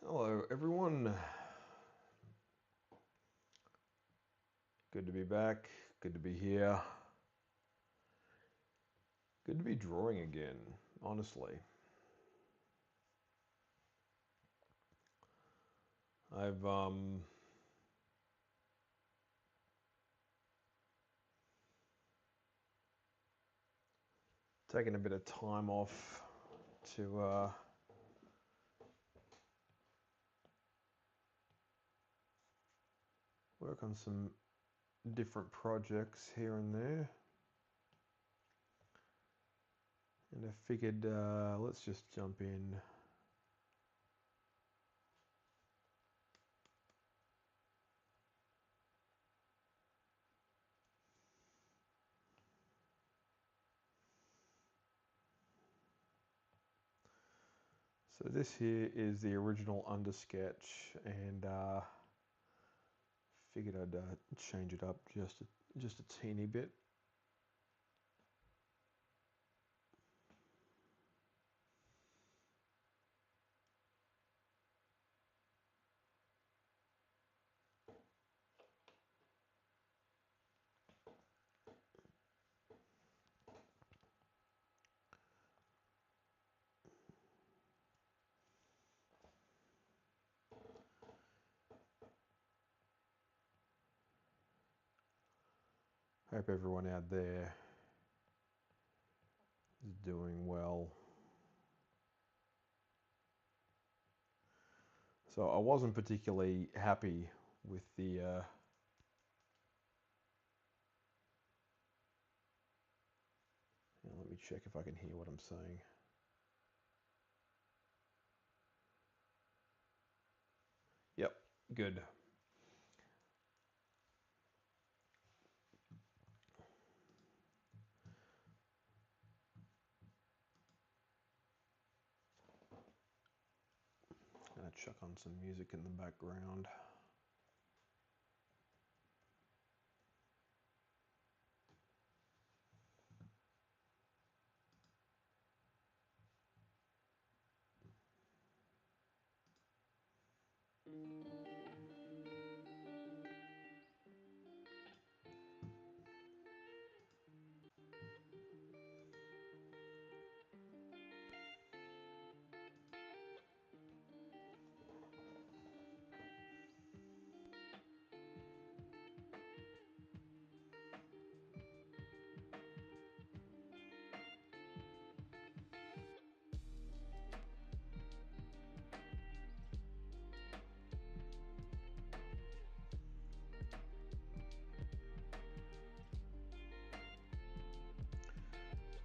Hello, everyone. Good to be back. Good to be here. Good to be drawing again, honestly. I've taken a bit of time off to work on some different projects here and there. And I figured let's just jump in. So this here is the original Undersketch, and figured I'd change it up just a teeny bit. Hope everyone out there is doing well. So I wasn't particularly happy with the let me check if I can hear what I'm saying. Yep, good. Gonna chuck on some music in the background.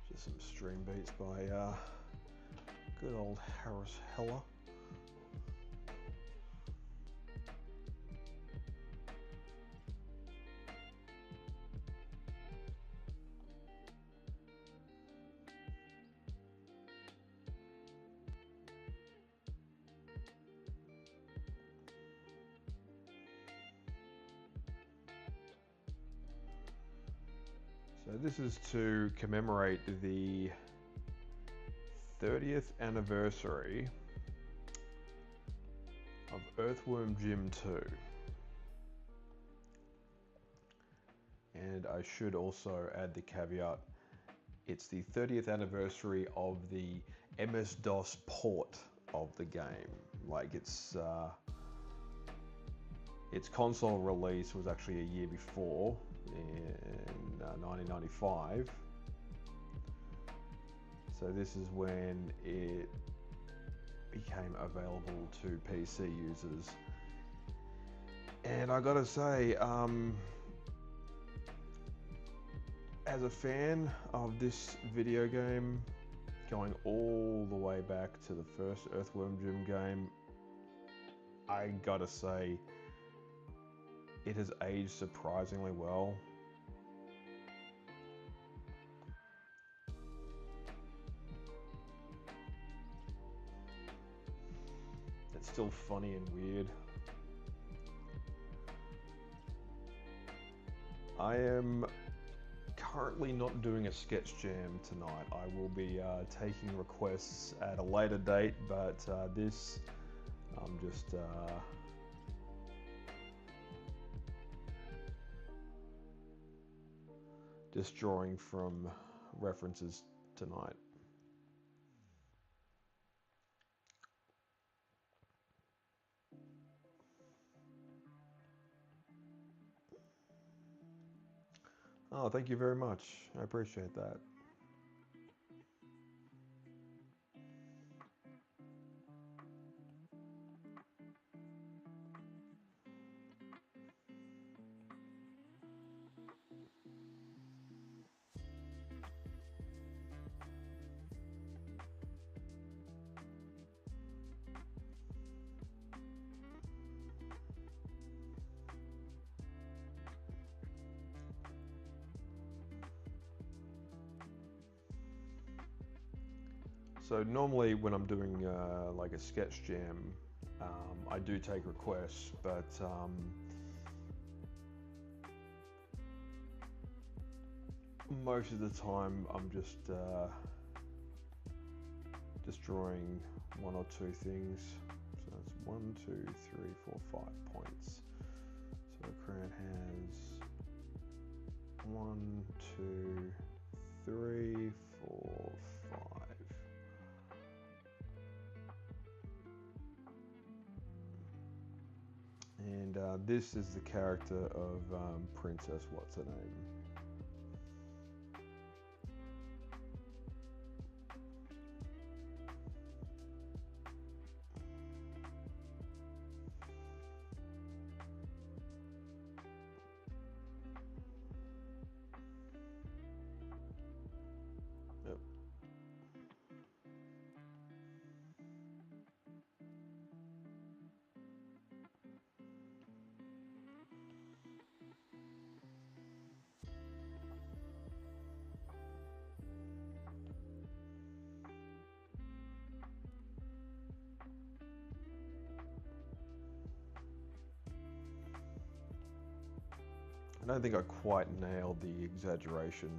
Just some stream beats by good old Harris Heller. So this is to commemorate the 30th anniversary of Earthworm Jim 2. And I should also add the caveat, it's the 30th anniversary of the MS-DOS port of the game. Like its console release was actually a year before, in 1995. So this is when it became available to PC users. And I gotta say, as a fan of this video game, going all the way back to the first Earthworm Jim game, I gotta say, it has aged surprisingly well. It's still funny and weird. I am currently not doing a sketch jam tonight. I will be taking requests at a later date, but this I'm just drawing from references tonight. Oh, thank you very much. I appreciate that. So normally when I'm doing like a sketch jam, I do take requests, but most of the time I'm just drawing one or two things. So it's 1, 2, 3, 4, 5 points. So the crowd has 1, 2, 3, 4, 5. And this is the character of Princess What's Her Name. Yep. I don't think I quite nailed the exaggeration.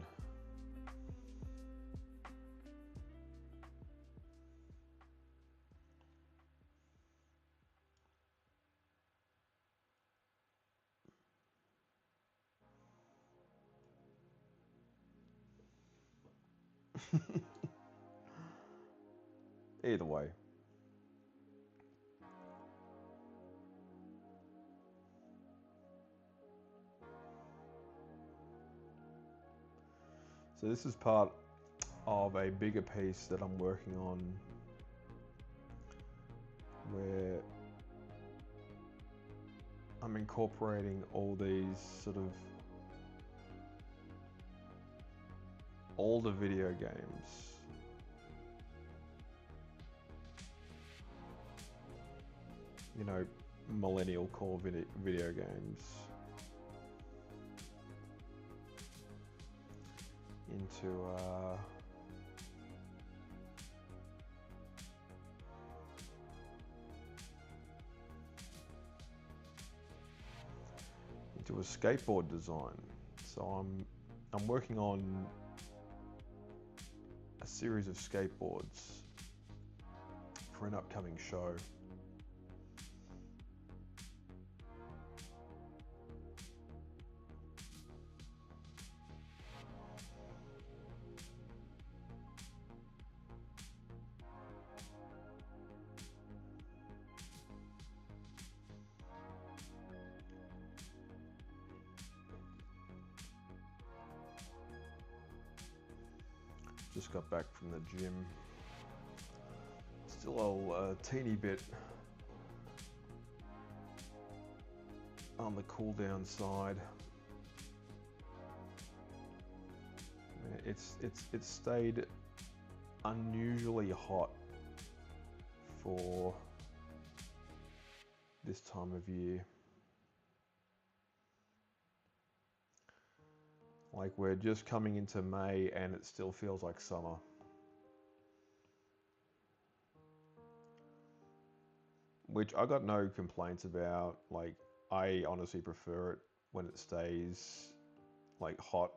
Either way. So this is part of a bigger piece that I'm working on, where I'm incorporating all these sort of older video games. You know, millennial core video games into a skateboard design. So I'm working on a series of skateboards for an upcoming show. Just got back from the gym. Still a teeny bit on the cool down side. It's stayed unusually hot for this time of year. Like, we're just coming into May and it still feels like summer. Which I got no complaints about. Like, I honestly prefer it when it stays like hot.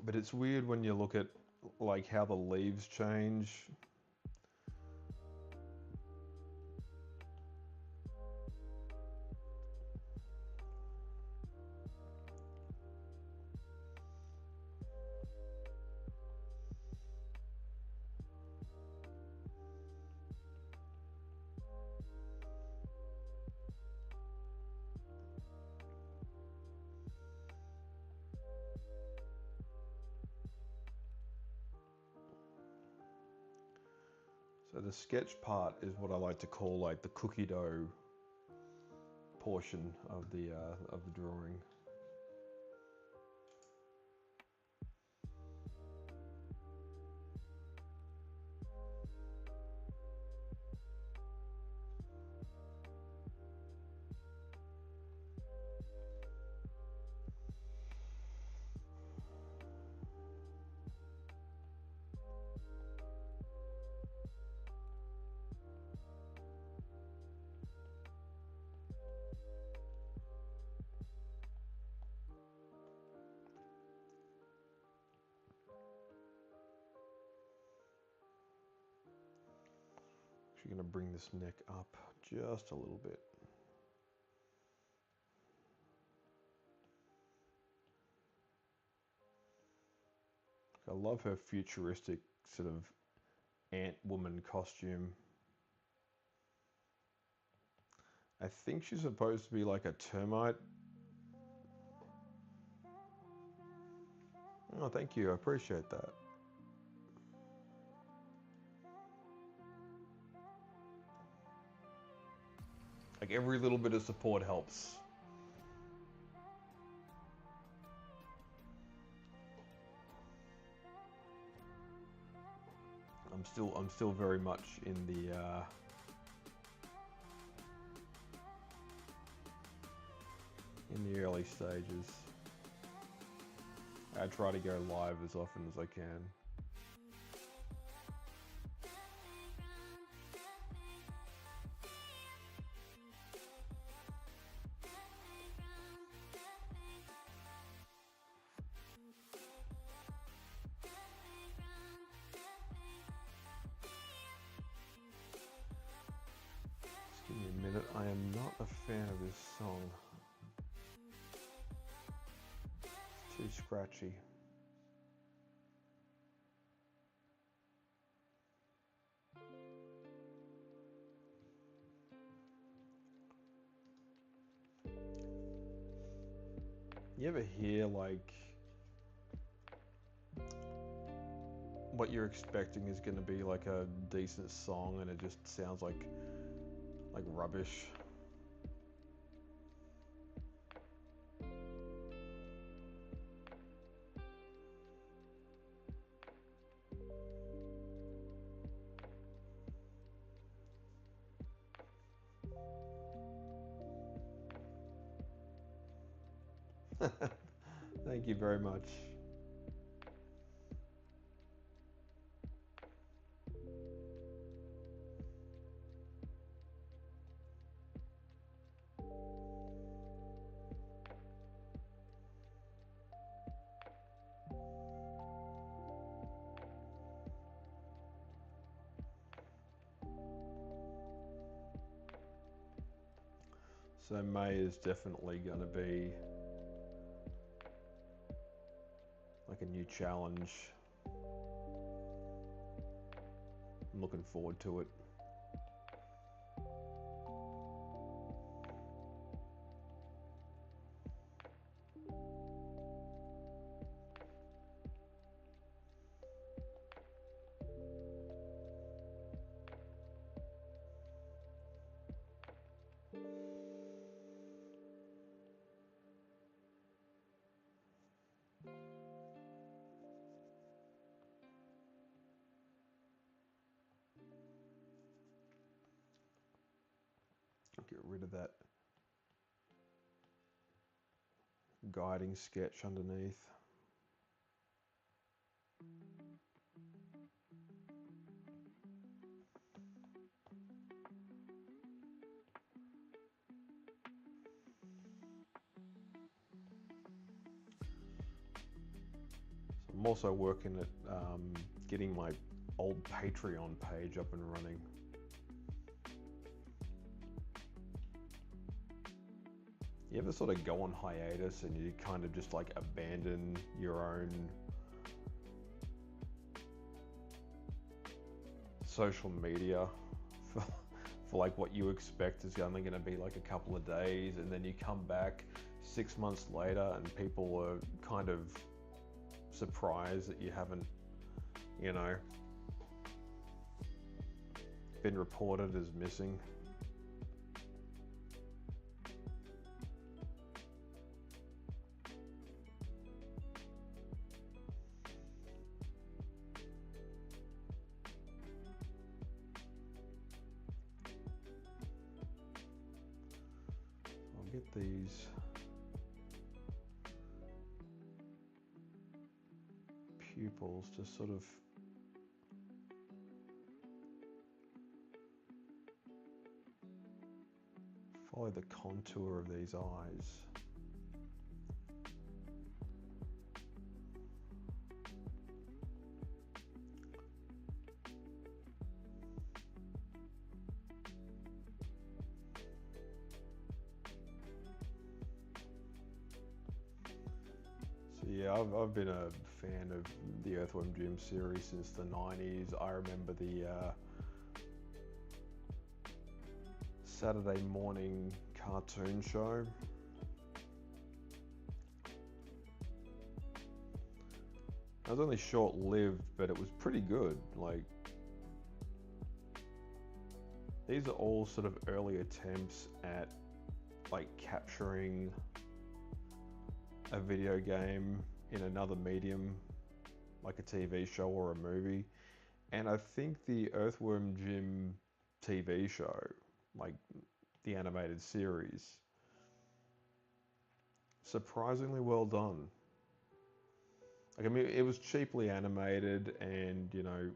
But it's weird when you look at like how the leaves change. So the sketch part is what I like to call like the cookie dough portion of the drawing. Actually going to bring this neck up just a little bit. I love her futuristic sort of ant woman costume. I think she's supposed to be like a termite. Oh, thank you. I appreciate that. Like every little bit of support helps. I'm still very much in the early stages. I try to go live as often as I can. Just give me a minute. I am not a fan of this song. It's too scratchy. You ever hear like what you're expecting is going to be like a decent song and it just sounds like rubbish? Thank you very much. So May is definitely going to be like a new challenge. I'm looking forward to it. Get rid of that guiding sketch underneath. So I'm also working at getting my old Patreon page up and running. You ever sort of go on hiatus and you kind of just like abandon your own social media for like what you expect is only going to be like a couple of days, and then you come back 6 months later and people are kind of surprised that you haven't, you know, been reported as missing. I'll get these pupils to sort of follow the contour of these eyes. So yeah, I've been a fan of the Earthworm Jim series since the 90s. I remember the Saturday morning cartoon show. It was only short-lived, but it was pretty good. Like, these are all sort of early attempts at like capturing a video game in another medium, like a TV show or a movie. And I think the Earthworm Jim TV show, like the animated series, surprisingly well done. Like, I mean, it was cheaply animated, and you know,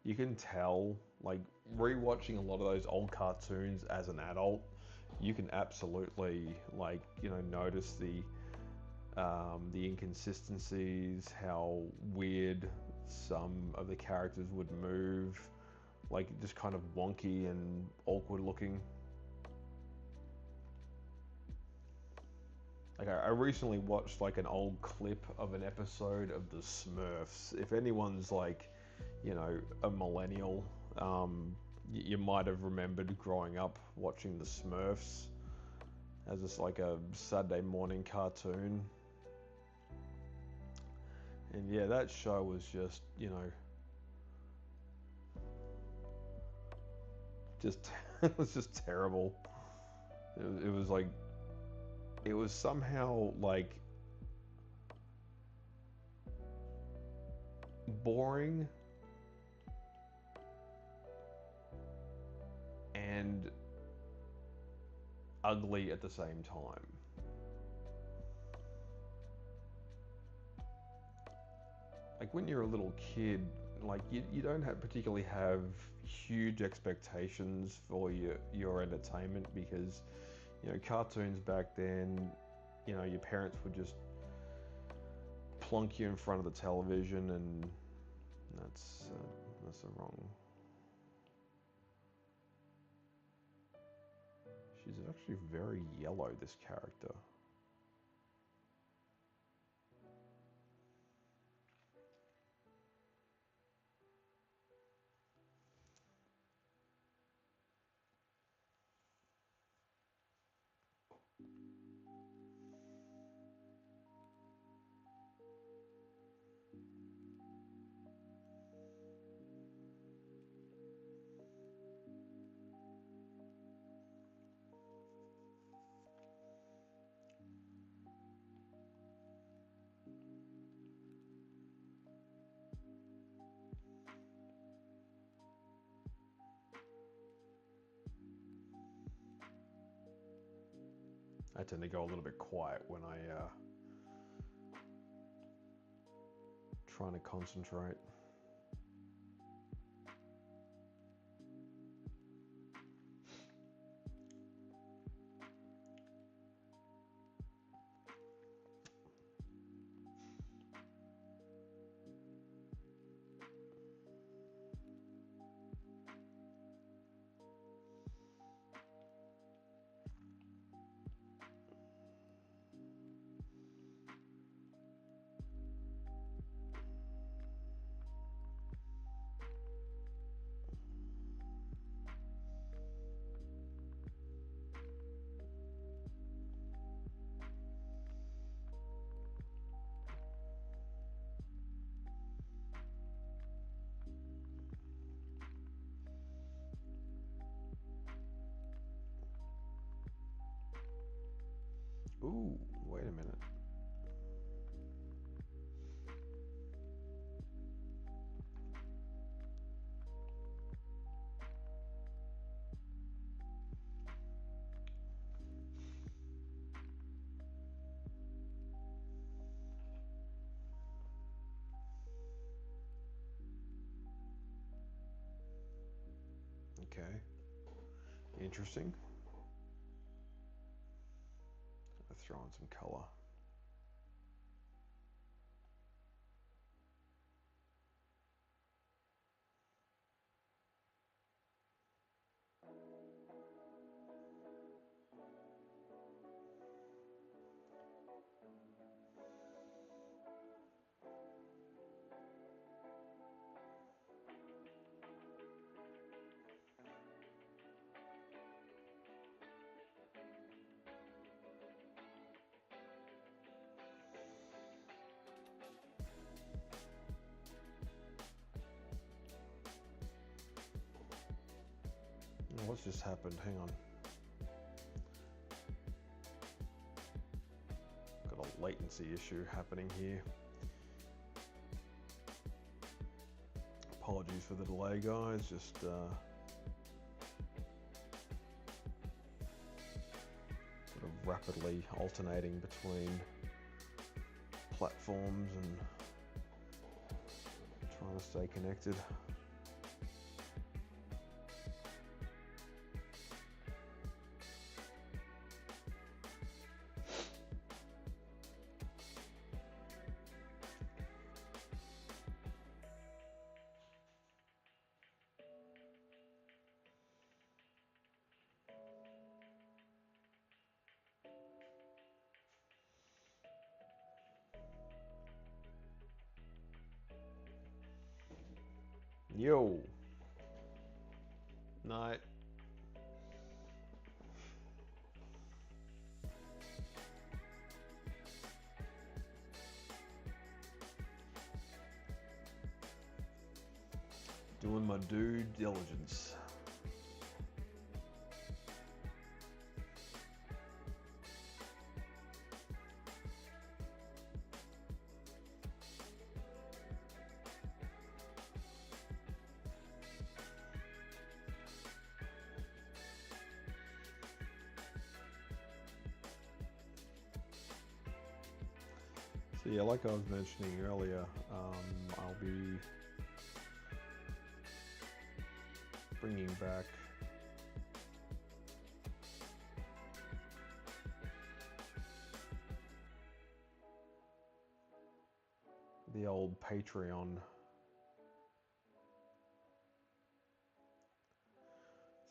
you can tell, like, rewatching a lot of those old cartoons as an adult, you can absolutely, like, you know, notice the inconsistencies, how weird some of the characters would move, like just kind of wonky and awkward looking. Like, I recently watched like an old clip of an episode of the Smurfs. If anyone's like, you know, a millennial, you might have remembered growing up watching the Smurfs as just like a Saturday morning cartoon. And yeah, that show was just, you know, just it was just terrible. It was like, it was somehow like boring and ugly at the same time. Like, when you're a little kid, like you don't particularly have huge expectations for your entertainment, because, you know, cartoons back then, you know, your parents would just plonk you in front of the television, and that's the wrong. She's actually very yellow, this character. I tend to go a little bit quiet when I trying to concentrate. Ooh, wait a minute. Okay, interesting. I'll throw in some color. What's just happened? Hang on. Got a latency issue happening here. Apologies for the delay, guys. Just sort of rapidly alternating between platforms and trying to stay connected. Yo. Night. Doing my due diligence. So yeah, like I was mentioning earlier, I'll be bringing back the old Patreon.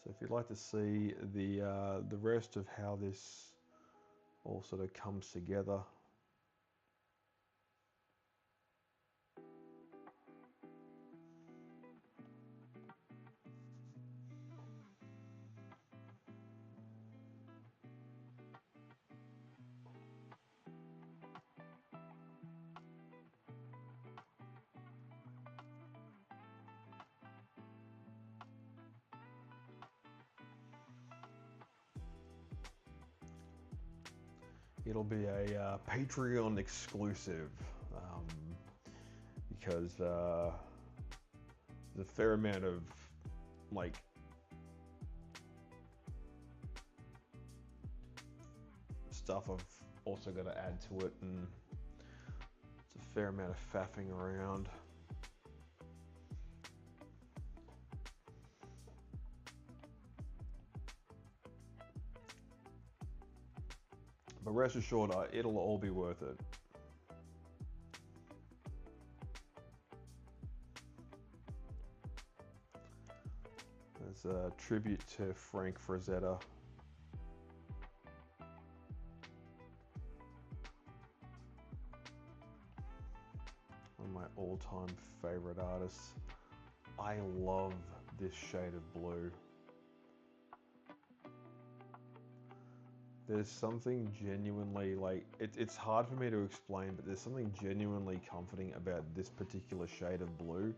So if you'd like to see the rest of how this all sort of comes together, it'll be a Patreon exclusive, because there's a fair amount of like stuff I've also got to add to it, and it's a fair amount of faffing around. But rest assured, it'll all be worth it. As a tribute to Frank Frazetta. One of my all-time favorite artists. I love this shade of blue. There's something genuinely, like, it's hard for me to explain, but there's something genuinely comforting about this particular shade of blue.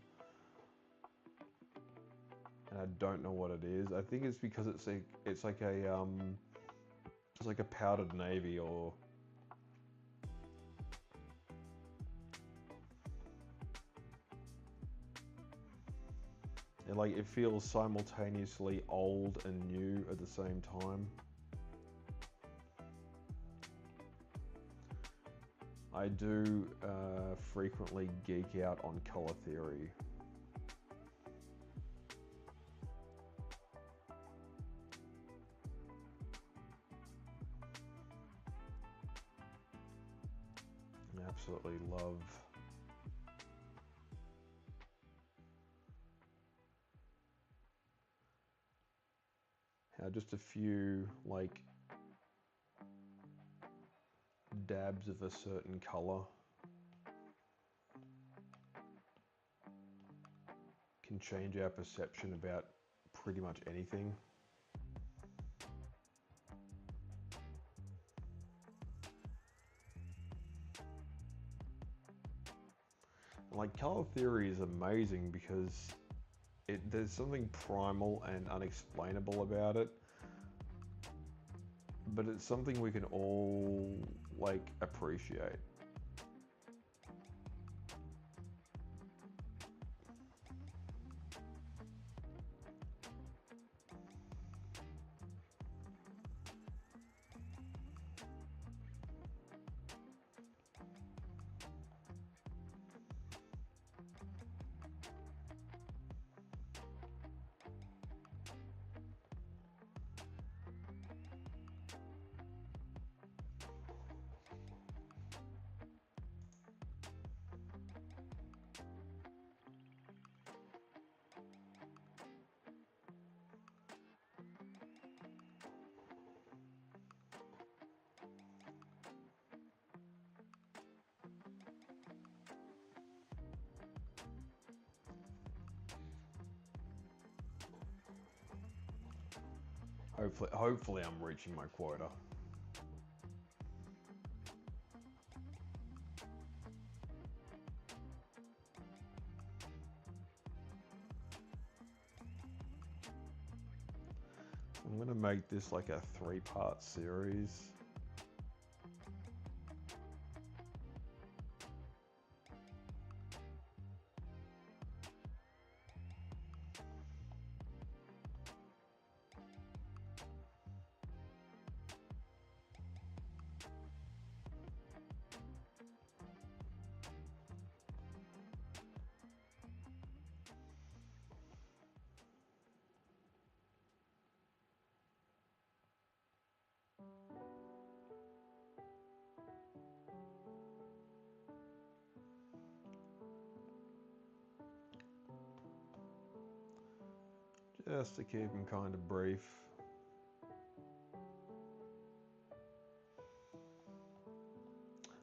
And I don't know what it is. I think it's because it's like a It's like a powdered navy, or and like it feels simultaneously old and new at the same time. I do frequently geek out on color theory. I absolutely love how just a few like dabs of a certain color can change our perception about pretty much anything. Like color theory is amazing because there's something primal and unexplainable about it, but it's something we can all like appreciate. Hopefully I'm reaching my quota. I'm gonna make this like a 3-part series. Just to keep them kind of brief.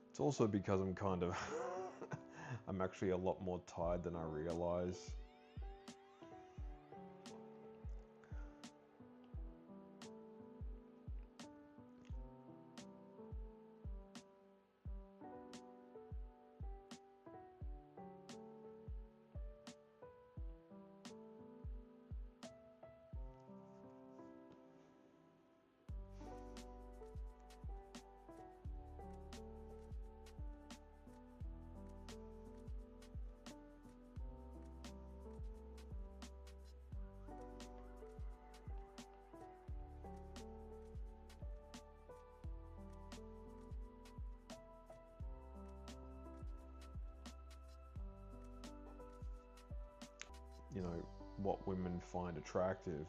It's also because I'm kind of I'm actually a lot more tired than I realize. You know, what women find attractive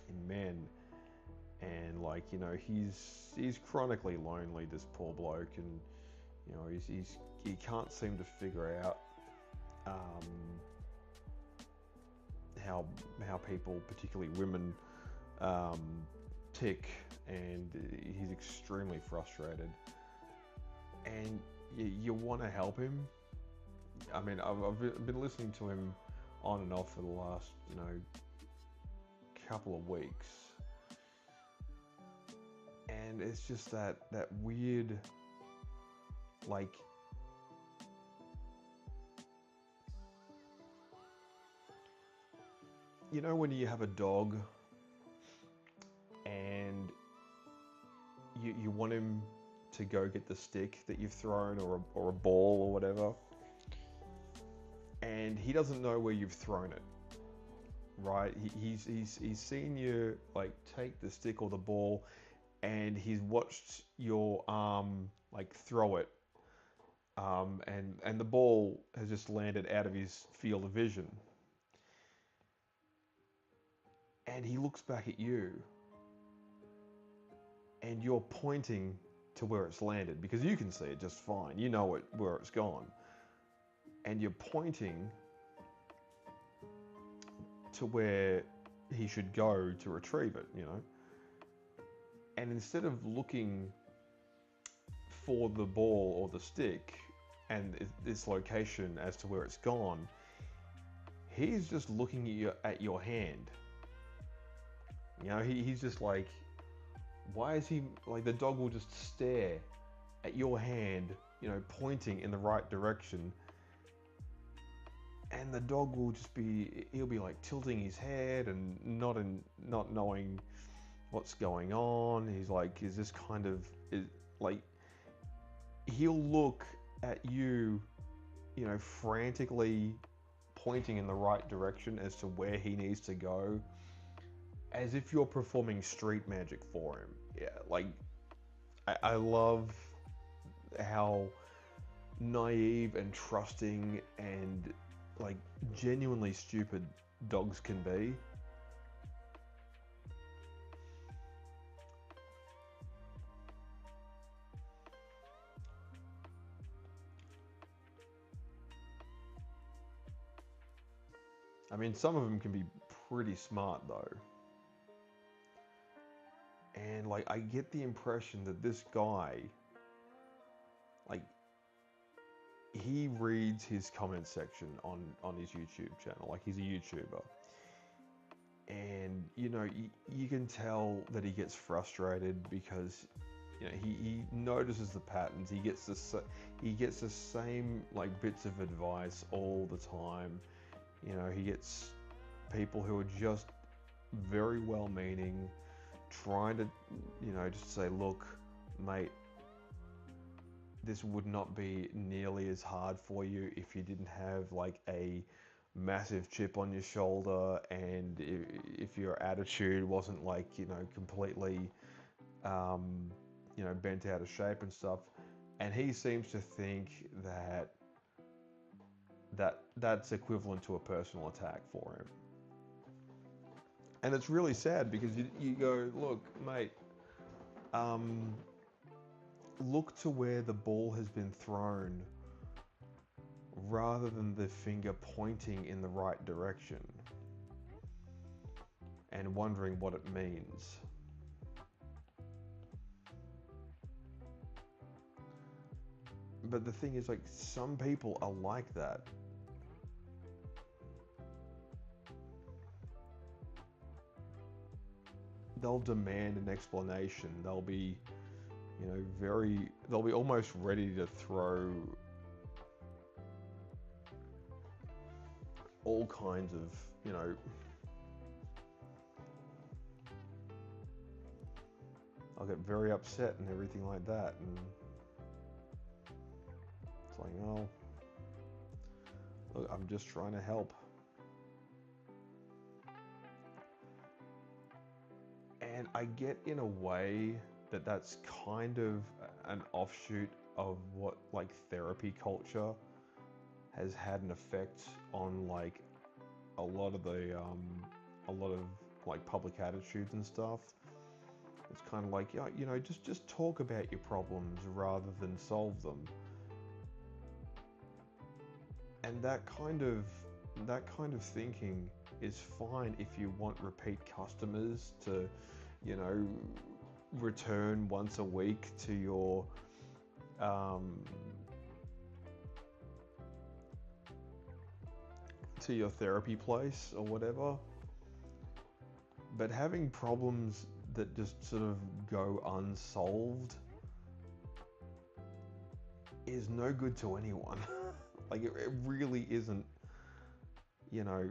in men, and like, you know, he's chronically lonely, this poor bloke, and you know, he can't seem to figure out how people, particularly women, tick, and he's extremely frustrated, and you want to help him. I mean, I've been listening to him on and off for the last, you know, couple of weeks, and it's just that weird, like, you know, when you have a dog and you want him to go get the stick that you've thrown, or a ball or whatever, and he doesn't know where you've thrown it, right? He's seen you like take the stick or the ball, and he's watched your arm like throw it, and the ball has just landed out of his field of vision, and he looks back at you, and you're pointing to where it's landed because you can see it just fine. You know where it's gone, and you're pointing to where he should go to retrieve it, you know. And instead of looking for the ball or the stick and its location as to where it's gone, he's just looking at your hand. You know, he's just like, why is he, like, the dog will just stare at your hand, you know, pointing in the right direction, and the dog will just he'll be like tilting his head and not knowing what's going on. He's like, is this kind of, like, he'll look at you, you know, frantically pointing in the right direction as to where he needs to go, as if you're performing street magic for him. Yeah, like, I love how naive and trusting and like genuinely stupid dogs can be. I mean, some of them can be pretty smart though. And like, I get the impression that this guy, like, he reads his comment section on his YouTube channel. Like, he's a YouTuber. And, you know, you can tell that he gets frustrated because, you know, he notices the patterns. He gets the same, like, bits of advice all the time. You know, he gets people who are just very well-meaning, trying to, you know, just say, look, mate, this would not be nearly as hard for you if you didn't have like a massive chip on your shoulder, and if your attitude wasn't like, you know, completely, you know, bent out of shape and stuff. And he seems to think that's equivalent to a personal attack for him. And it's really sad because you go, look, mate, look to where the ball has been thrown rather than the finger pointing in the right direction and wondering what it means. But the thing is, like, some people are like that. They'll demand an explanation. They'll be, you know, they'll be almost ready to throw all kinds of, you know, I'll get very upset and everything like that. And it's like, oh, look, I'm just trying to help. And I get, in a way, that that's kind of an offshoot of what, like, therapy culture has had an effect on, like, a lot of like public attitudes and stuff. It's kind of like, yeah, you know, just talk about your problems rather than solve them. And that kind of thinking is fine if you want repeat customers to, you know, return once a week to your therapy place or whatever. But having problems that just sort of go unsolved is no good to anyone. Like, it really isn't. You know,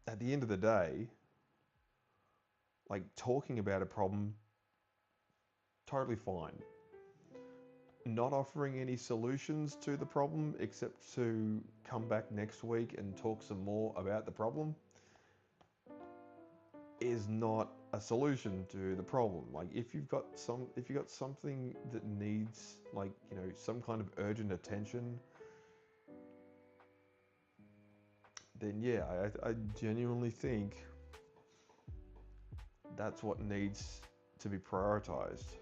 at the end of the day, like, talking about a problem totally fine. Not offering any solutions to the problem except to come back next week and talk some more about the problem is not a solution to the problem. Like if you've got something that needs, like, you know, some kind of urgent attention, then yeah, I genuinely think that's what needs to be prioritized.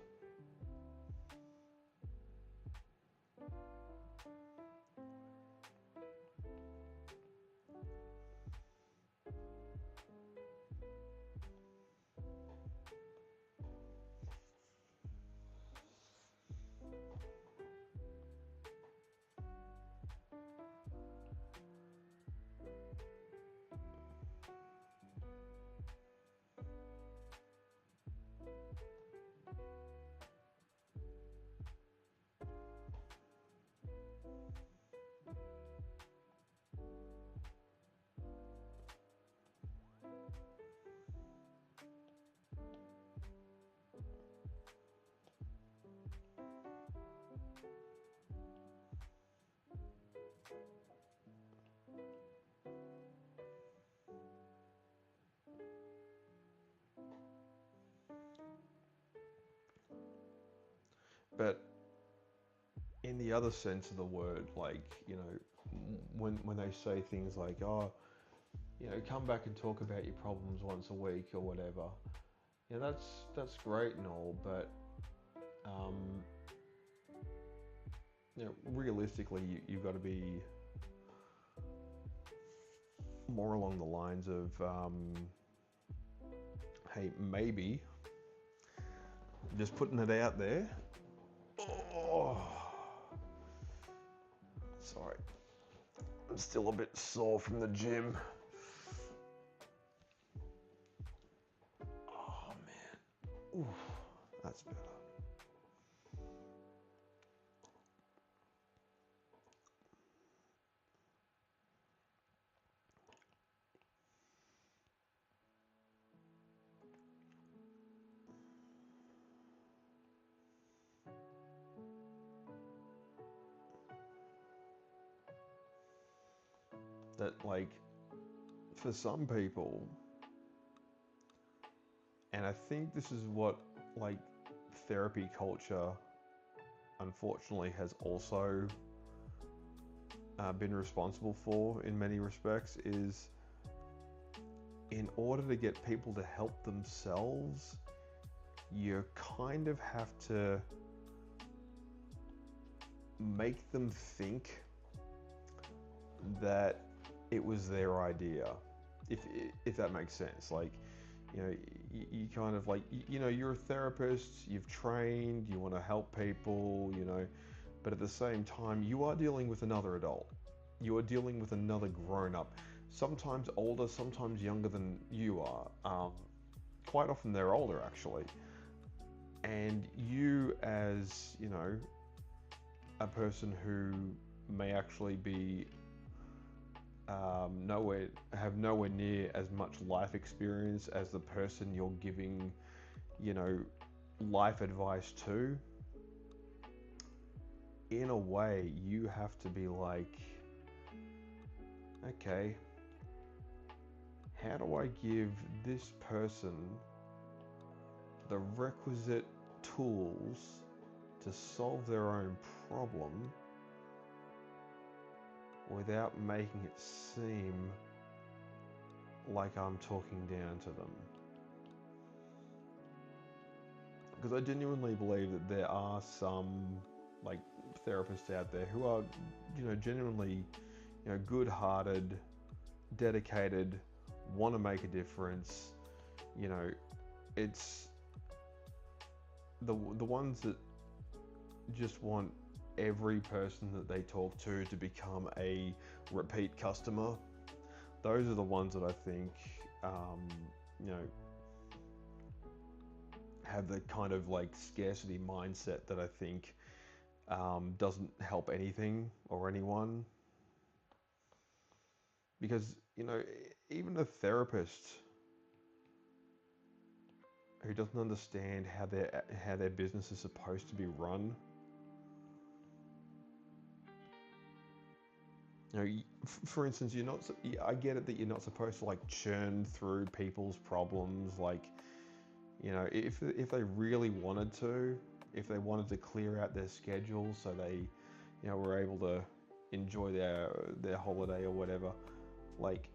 But in the other sense of the word, like, you know, when they say things like, oh, you know, come back and talk about your problems once a week or whatever, yeah, that's great and all, but you know, realistically, you've got to be more along the lines of, hey, maybe just putting it out there. Oh, sorry, I'm still a bit sore from the gym. Oh man, ooh, that's better. That, like, for some people, and I think this is what, like, therapy culture unfortunately has also been responsible for in many respects, is in order to get people to help themselves, you kind of have to make them think that it was their idea, if that makes sense. Like, you know, you kind of like, you know, you're a therapist, you've trained, you want to help people, you know, but at the same time, you are dealing with another adult. You are dealing with another grown-up, sometimes older, sometimes younger than you are. Quite often they're older, actually. And you, as, you know, a person who may actually be nowhere near as much life experience as the person you're giving, you know, life advice to, in a way, you have to be like, okay, how do I give this person the requisite tools to solve their own problem without making it seem like I'm talking down to them? Because I genuinely believe that there are some, like, therapists out there who are, you know, genuinely, you know, good-hearted, dedicated, want to make a difference. You know, it's the ones that just want every person that they talk to become a repeat customer. Those are the ones that I think, you know, have the kind of like scarcity mindset that I think doesn't help anything or anyone. Because, you know, even a therapist who doesn't understand how their business is supposed to be run. You know, for instance, you're not. I get it that you're not supposed to like churn through people's problems. Like, you know, if they really wanted to, if they wanted to clear out their schedule so they, you know, were able to enjoy their holiday or whatever, like,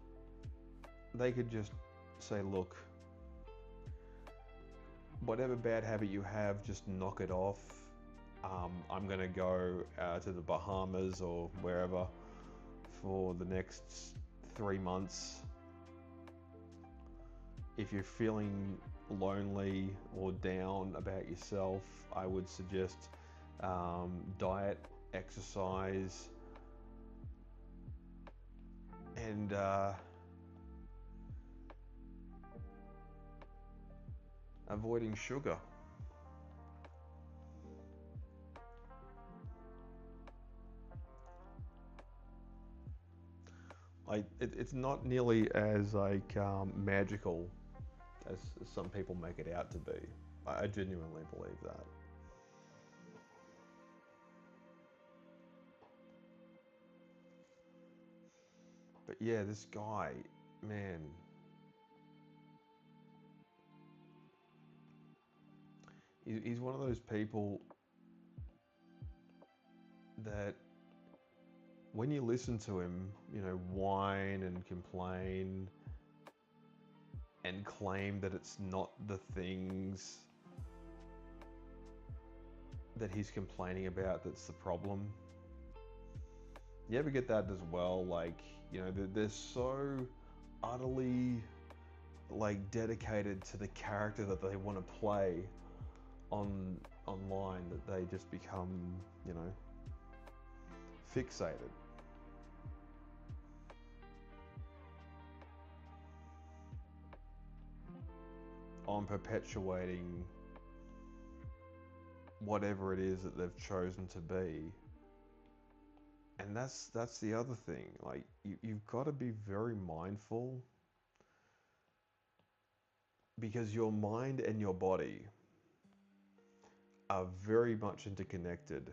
they could just say, look, whatever bad habit you have, just knock it off. I'm gonna go to the Bahamas or wherever for the next 3 months. If you're feeling lonely or down about yourself, I would suggest diet, exercise, and avoiding sugar. Like it's not nearly as like magical as some people make it out to be. I genuinely believe that. But yeah, this guy, man, he's one of those people that when you listen to him, you know, whine and complain and claim that it's not the things that he's complaining about that's the problem. You ever get that as well? Like, you know, they're so utterly like dedicated to the character that they want to play online that they just become, you know, fixated. On perpetuating whatever it is that they've chosen to be. And that's the other thing. Like you've got to be very mindful because your mind and your body are very much interconnected.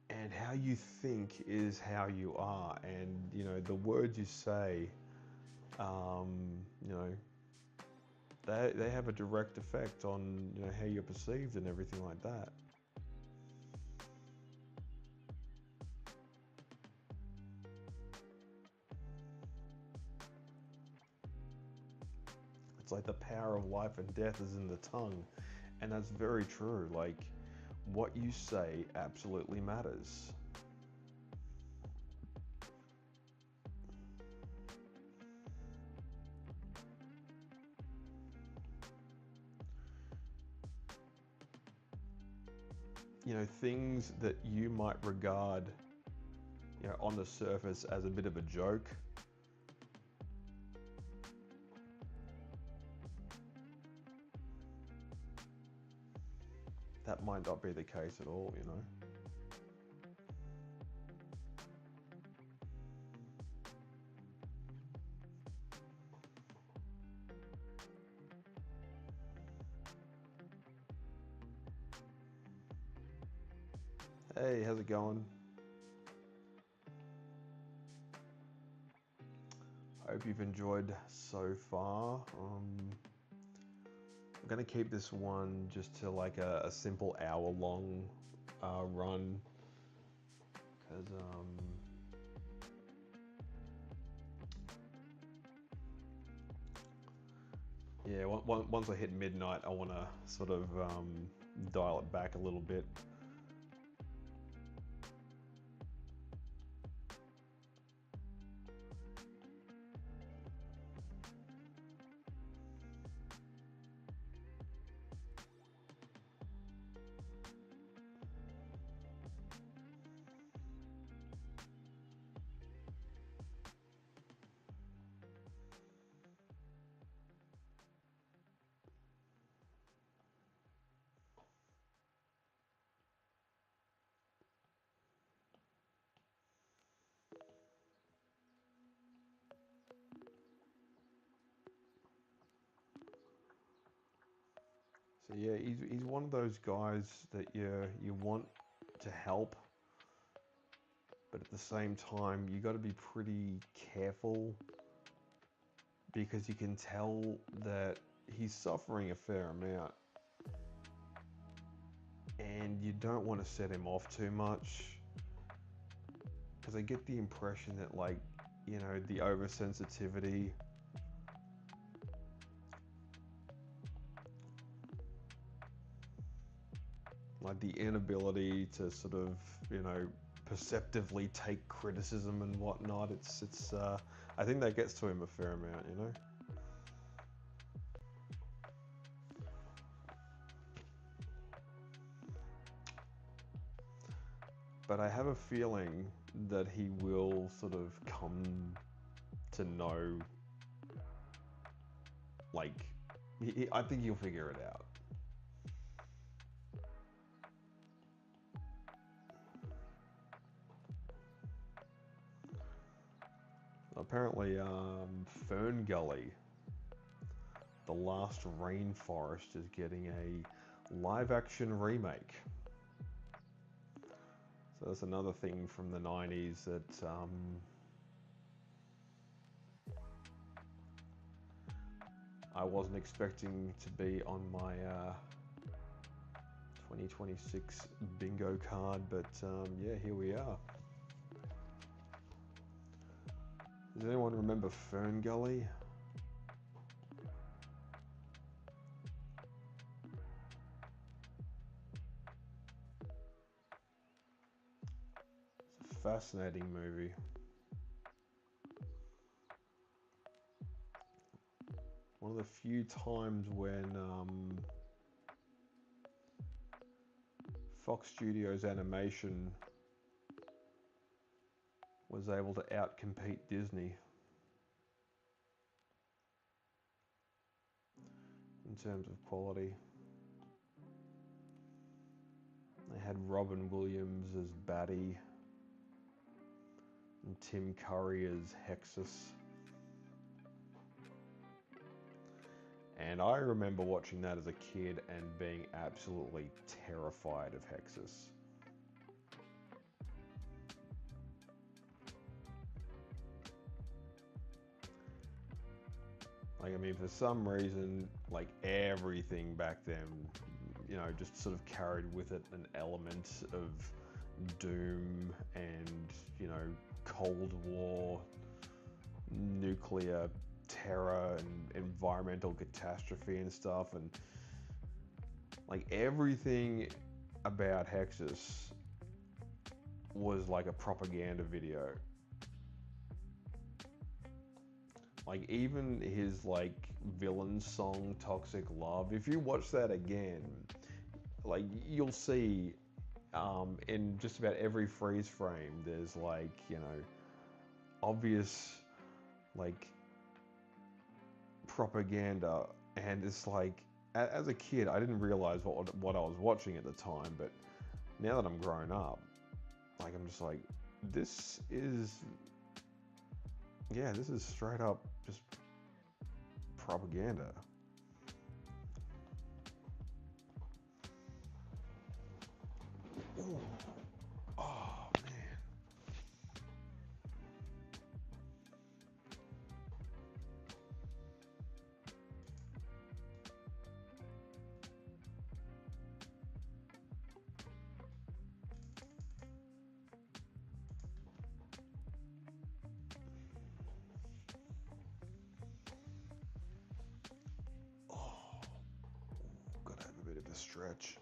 And how you think is how you are. And, you know, the words you say, you know, they have a direct effect on, you know, how you're perceived and everything like that. It's like the power of life and death is in the tongue. And that's very true. Like, what you say absolutely matters. You know, things that you might regard, you know, on the surface as a bit of a joke, that might not be the case at all, you know. Hey, how's it going? Hope you've enjoyed so far. I'm gonna keep this one just to like a simple hour-long run, because yeah, once I hit midnight, I want to sort of dial it back a little bit. So yeah, he's one of those guys that you want to help, but at the same time you got to be pretty careful because you can tell that he's suffering a fair amount, and you don't want to set him off too much because I get the impression that, like, you know, the oversensitivity, like the inability to sort of, you know, perceptively take criticism and whatnot, it's I think that gets to him a fair amount, you know. But I have a feeling that he will sort of come to know, like, I think he'll figure it out. Apparently, Fern Gully, The Last Rainforest, is getting a live-action remake. So that's another thing from the 90s that I wasn't expecting to be on my 2026 bingo card, but yeah, here we are. Does anyone remember Fern Gully? It's a fascinating movie. One of the few times when Fox Studios Animation was able to outcompete Disney in terms of quality. They had Robin Williams as Batty and Tim Curry as Hexus. And I remember watching that as a kid and being absolutely terrified of Hexus. Like, I mean, for some reason, like, everything back then, you know, just sort of carried with it an element of doom and, you know, Cold War, nuclear terror and environmental catastrophe and stuff. And, like, everything about Hexus was like a propaganda video. Like, even his, like, villain song, Toxic Love, if you watch that again, like, you'll see in just about every freeze frame, there's, like, you know, obvious, like, propaganda. And it's like, as a kid, I didn't realize what I was watching at the time, but now that I'm grown up, like, I'm just like, this is, yeah, this is straight up just propaganda. Ooh. Oh, man. Oh, gotta have a bit of a stretch.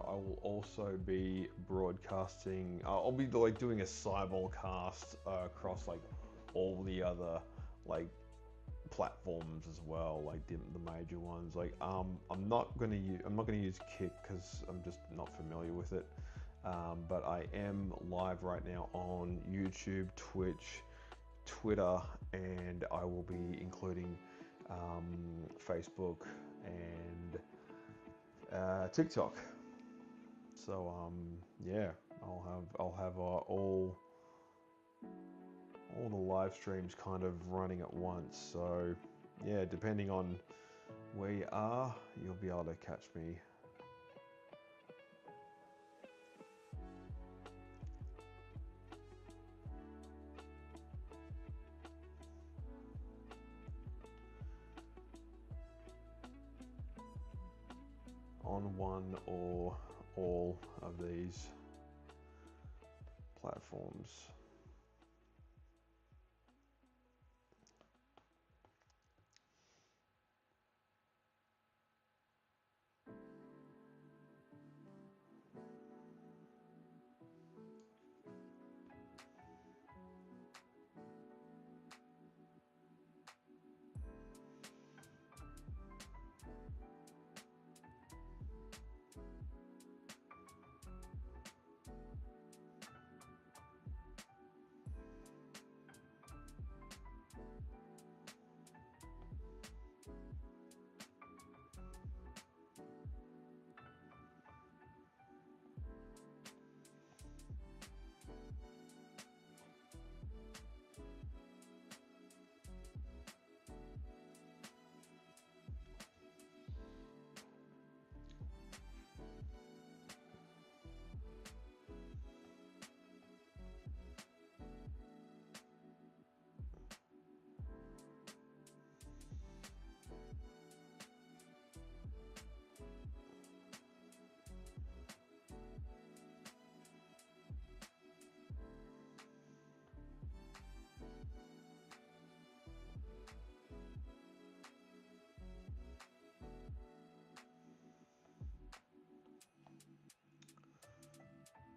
I will also be broadcasting. I'll be like doing a simulcast across like all the other like platforms as well, like the major ones. Like I'm not gonna use Kick because I'm just not familiar with it. But I am live right now on YouTube, Twitch, Twitter, and I will be including Facebook and TikTok. So yeah, I'll have all the live streams kind of running at once. So yeah, depending on where you are, you'll be able to catch me. On one or all of these platforms.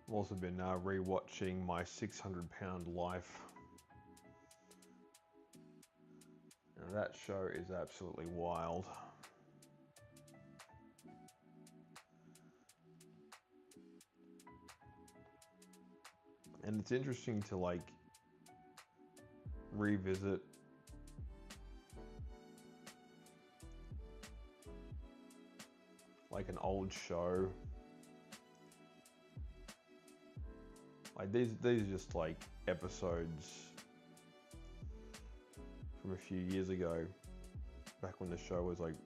I've also been re-watching My 600 Pound Life. Now that show is absolutely wild. And it's interesting to like revisit like an old show. Like these are just like episodes from a few years ago, back when the show was like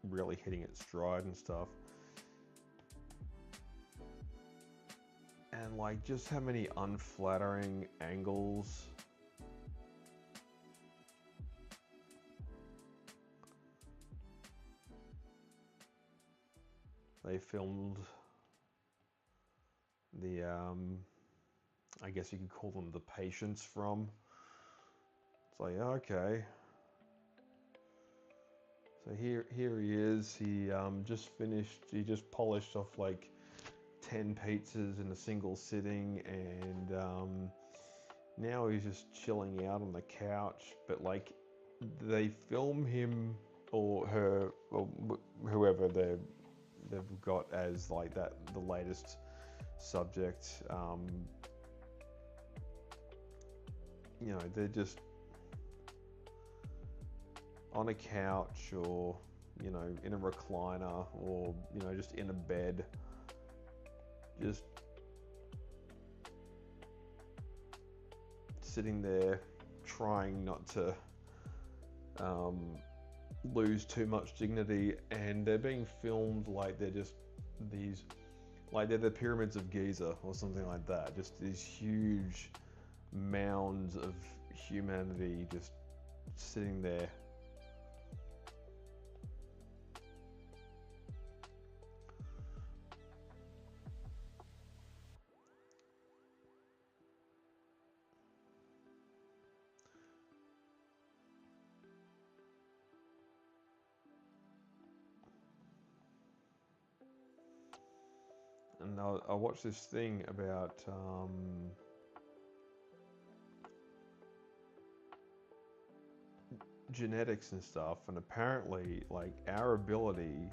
really hitting its stride and stuff. And like just how many unflattering angles they filmed the I guess you could call them the patients from. It's like, okay, so here he is. He just polished off like 10 pizzas in a single sitting, and now he's just chilling out on the couch. But like they film him or her or whoever they've got as like that, the latest subject. You know, they're just on a couch, or you know, in a recliner, or you know, just in a bed, just sitting there trying not to lose too much dignity. And they're being filmed like they're just these, like they're the pyramids of Giza or something like that, just these huge mounds of humanity just sitting there. and I watched this thing about genetics and stuff, and apparently, like, our ability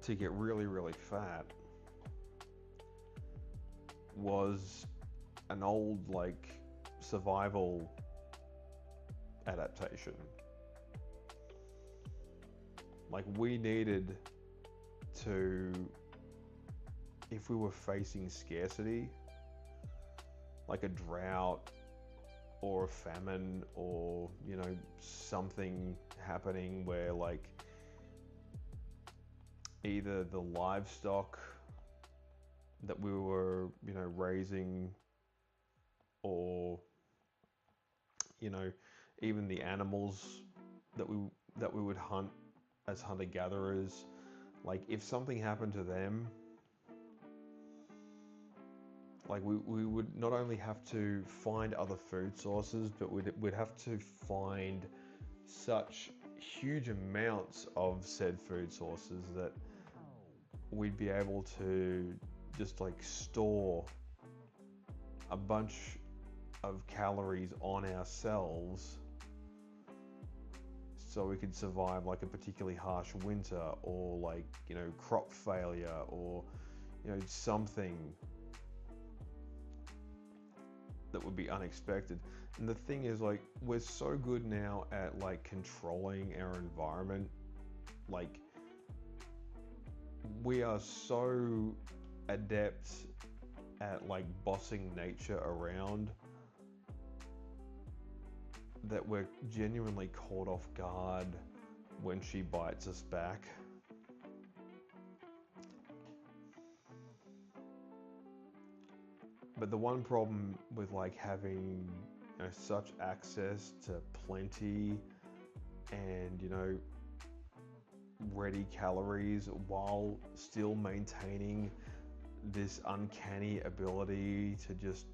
to get really, really fat was an old, like, survival adaptation. Like, we needed to, if we were facing scarcity, like a drought or a famine, or, you know, something happening where, like, either the livestock that we were, you know, raising, or, you know, even the animals that we would hunt as hunter-gatherers, like, if something happened to them, like, we would not only have to find other food sources, but we'd have to find such huge amounts of said food sources that we'd be able to just, like, store a bunch of calories on ourselves so we could survive, like, a particularly harsh winter, or, like, you know, crop failure, or, you know, something that would be unexpected. And the thing is, like, we're so good now at, like, controlling our environment. Like, we are so adept at, like, bossing nature around that we're genuinely caught off guard when she bites us back. But the one problem with, like, having, you know, such access to plenty and, you know, ready calories, while still maintaining this uncanny ability to just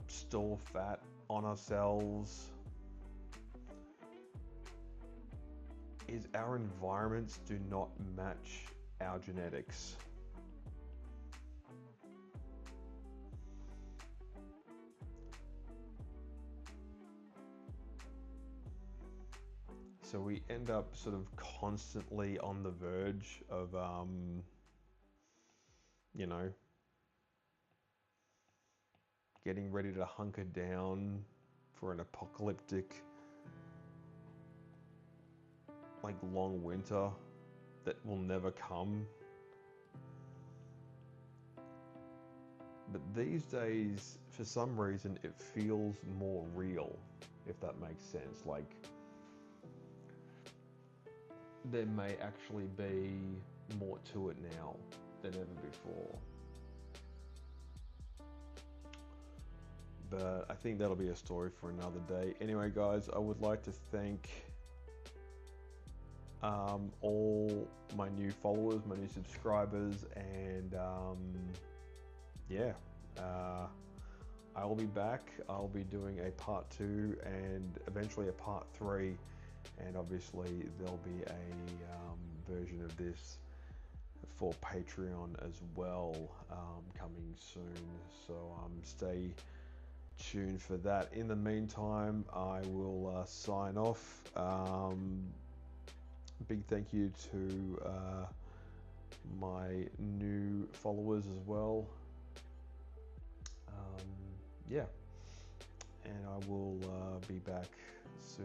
store fat on ourselves, is our environments do not match our genetics. So we end up sort of constantly on the verge of, you know, getting ready to hunker down for an apocalyptic, like, long winter that will never come. But these days, for some reason, it feels more real, if that makes sense. Like, there may actually be more to it now than ever before. But I think that'll be a story for another day. Anyway, guys, I would like to thank all my new followers, my new subscribers, and yeah, I will be back. I'll be doing a part 2 and eventually a part 3, and obviously there'll be a version of this for Patreon as well, coming soon. So stay tuned for that. In the meantime, I will sign off. Big thank you to my new followers as well. Yeah, and I will be back soon.